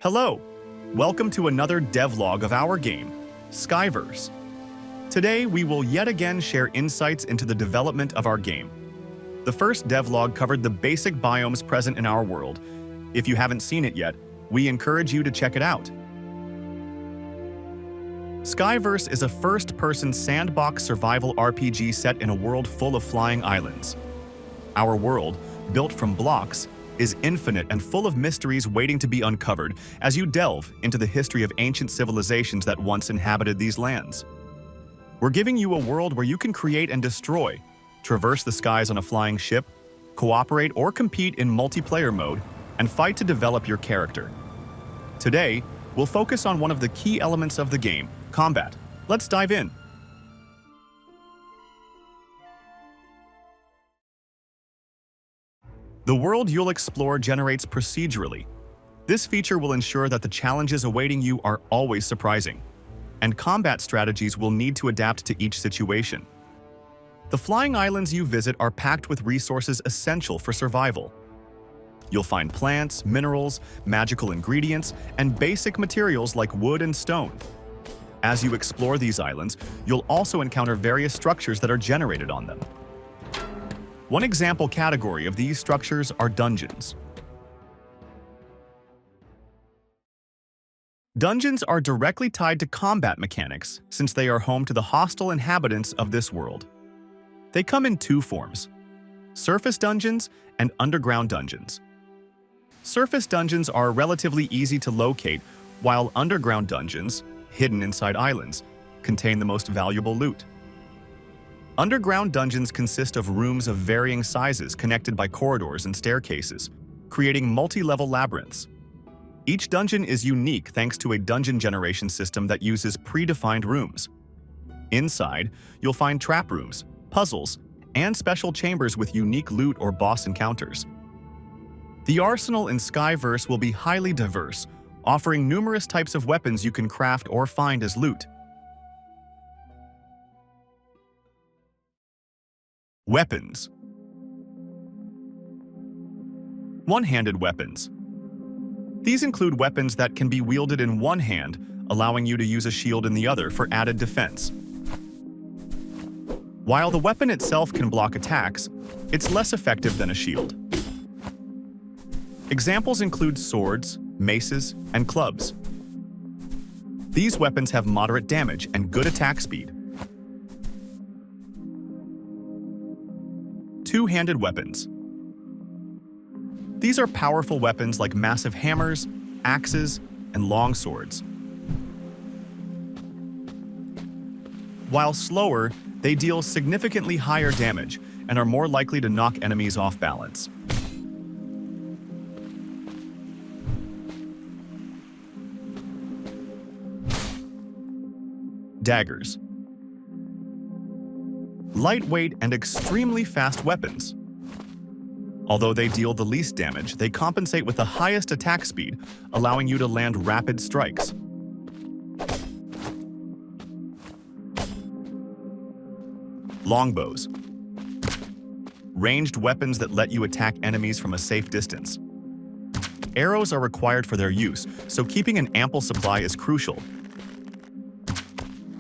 Hello! Welcome to another devlog of our game, Skyverse. Today, we will yet again share insights into the development of our game. The first devlog covered the basic biomes present in our world. If you haven't seen it yet, we encourage you to check it out. Skyverse is a first-person sandbox survival RPG set in a world full of flying islands. Our world, built from blocks, is infinite and full of mysteries waiting to be uncovered as you delve into the history of ancient civilizations that once inhabited these lands. We're giving you a world where you can create and destroy, traverse the skies on a flying ship, cooperate or compete in multiplayer mode, and fight to develop your character. Today, we'll focus on one of the key elements of the game, combat. Let's dive in. The world you'll explore generates procedurally. This feature will ensure that the challenges awaiting you are always surprising, and combat strategies will need to adapt to each situation. The flying islands you visit are packed with resources essential for survival. You'll find plants, minerals, magical ingredients, and basic materials like wood and stone. As you explore these islands, you'll also encounter various structures that are generated on them. One example category of these structures are dungeons. Dungeons are directly tied to combat mechanics since they are home to the hostile inhabitants of this world. They come in two forms: surface dungeons and underground dungeons. Surface dungeons are relatively easy to locate, while underground dungeons, hidden inside islands, contain the most valuable loot. Underground dungeons consist of rooms of varying sizes connected by corridors and staircases, creating multi-level labyrinths. Each dungeon is unique thanks to a dungeon generation system that uses predefined rooms. Inside, you'll find trap rooms, puzzles, and special chambers with unique loot or boss encounters. The arsenal in Skyverse will be highly diverse, offering numerous types of weapons you can craft or find as loot. Weapons. One-handed weapons. These include weapons that can be wielded in one hand, allowing you to use a shield in the other for added defense. While the weapon itself can block attacks, it's less effective than a shield. Examples include swords, maces, and clubs. These weapons have moderate damage and good attack speed. Two-handed weapons. These are powerful weapons like massive hammers, axes, and long swords. While slower, they deal significantly higher damage and are more likely to knock enemies off balance. Daggers. Lightweight and extremely fast weapons. Although they deal the least damage, they compensate with the highest attack speed, allowing you to land rapid strikes. Longbows. Ranged weapons that let you attack enemies from a safe distance. Arrows are required for their use, so keeping an ample supply is crucial.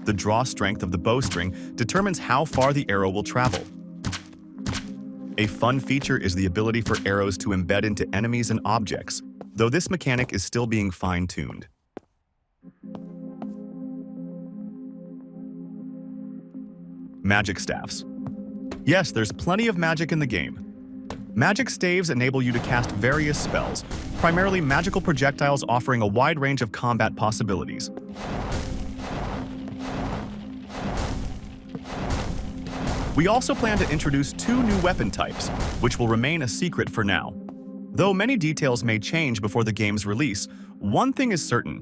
The draw strength of the bowstring determines how far the arrow will travel. A fun feature is the ability for arrows to embed into enemies and objects, though this mechanic is still being fine-tuned. Magic staffs. Yes, there's plenty of magic in the game. Magic staves enable you to cast various spells, primarily magical projectiles offering a wide range of combat possibilities. We also plan to introduce two new weapon types, which will remain a secret for now. Though many details may change before the game's release, one thing is certain: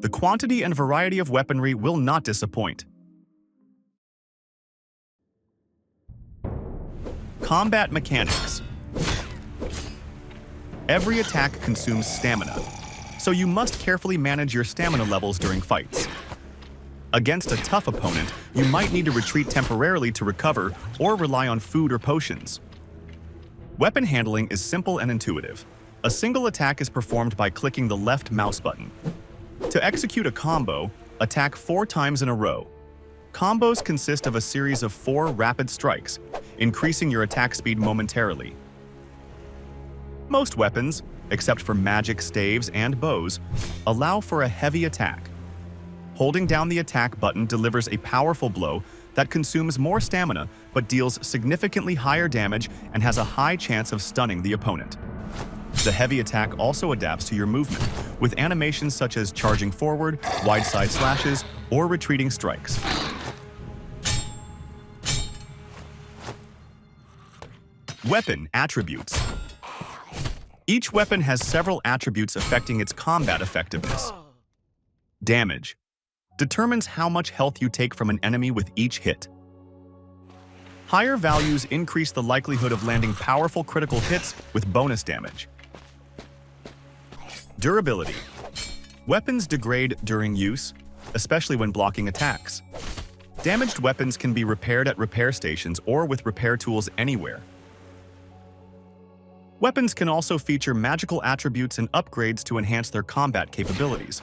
the quantity and variety of weaponry will not disappoint. Combat mechanics. Every attack consumes stamina, so you must carefully manage your stamina levels during fights. Against a tough opponent, you might need to retreat temporarily to recover or rely on food or potions. Weapon handling is simple and intuitive. A single attack is performed by clicking the left mouse button. To execute a combo, attack 4 times in a row. Combos consist of a series of 4 rapid strikes, increasing your attack speed momentarily. Most weapons, except for magic staves and bows, allow for a heavy attack. Holding down the attack button delivers a powerful blow that consumes more stamina but deals significantly higher damage and has a high chance of stunning the opponent. The heavy attack also adapts to your movement, with animations such as charging forward, wide side slashes, or retreating strikes. Weapon attributes. Each weapon has several attributes affecting its combat effectiveness. Damage determines how much health you take from an enemy with each hit. Higher values increase the likelihood of landing powerful critical hits with bonus damage. Durability. Weapons degrade during use, especially when blocking attacks. Damaged weapons can be repaired at repair stations or with repair tools anywhere. Weapons can also feature magical attributes and upgrades to enhance their combat capabilities.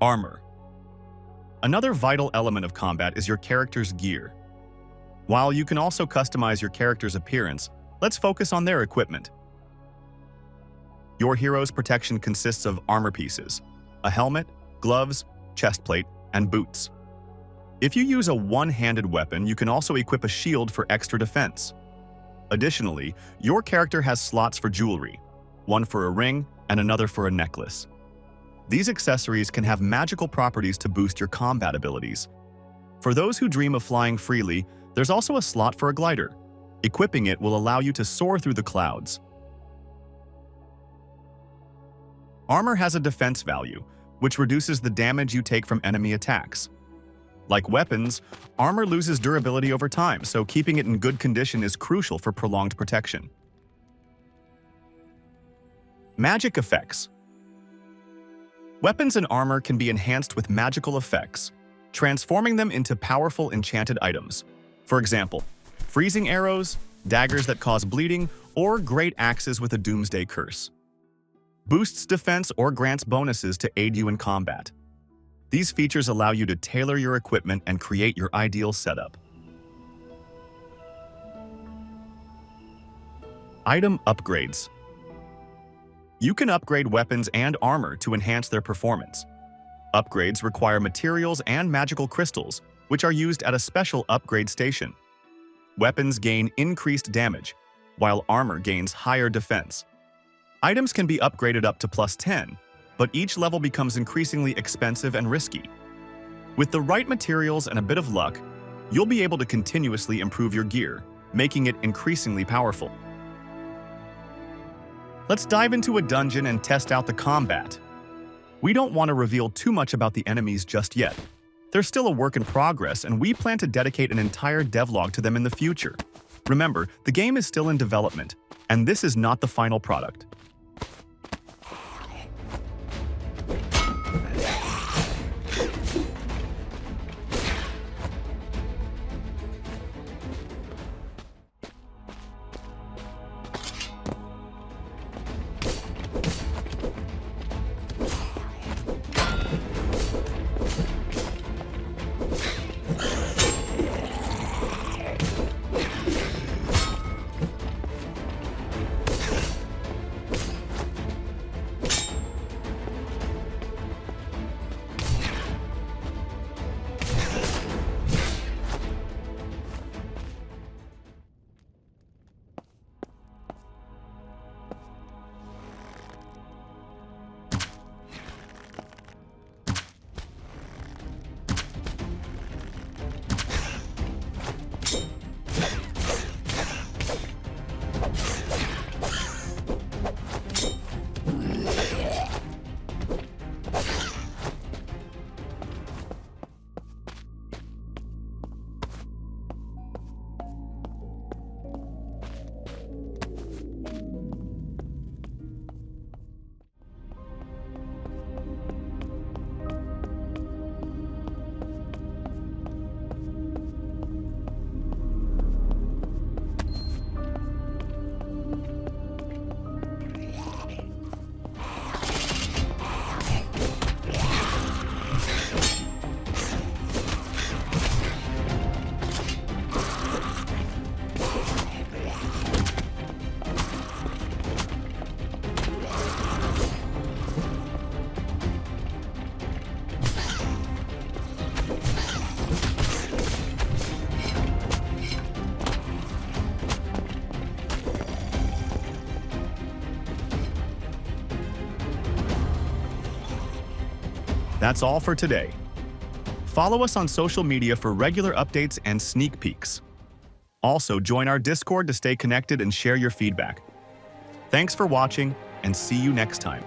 Armor. Another vital element of combat is your character's gear. While you can also customize your character's appearance, let's focus on their equipment. Your hero's protection consists of armor pieces, a helmet, gloves, chestplate, and boots. If you use a one-handed weapon, you can also equip a shield for extra defense. Additionally, your character has slots for jewelry, one for a ring and another for a necklace. These accessories can have magical properties to boost your combat abilities. For those who dream of flying freely, there's also a slot for a glider. Equipping it will allow you to soar through the clouds. Armor has a defense value, which reduces the damage you take from enemy attacks. Like weapons, armor loses durability over time, so keeping it in good condition is crucial for prolonged protection. Magic effects. Weapons and armor can be enhanced with magical effects, transforming them into powerful enchanted items. For example, freezing arrows, daggers that cause bleeding, or great axes with a doomsday curse. Boosts defense or grants bonuses to aid you in combat. These features allow you to tailor your equipment and create your ideal setup. Item upgrades. You can upgrade weapons and armor to enhance their performance. Upgrades require materials and magical crystals, which are used at a special upgrade station. Weapons gain increased damage, while armor gains higher defense. Items can be upgraded up to +10, but each level becomes increasingly expensive and risky. With the right materials and a bit of luck, you'll be able to continuously improve your gear, making it increasingly powerful. Let's dive into a dungeon and test out the combat. We don't want to reveal too much about the enemies just yet. They're still a work in progress, and we plan to dedicate an entire devlog to them in the future. Remember, the game is still in development, and this is not the final product. That's all for today. Follow us on social media for regular updates and sneak peeks. Also, join our Discord to stay connected and share your feedback. Thanks for watching, and see you next time.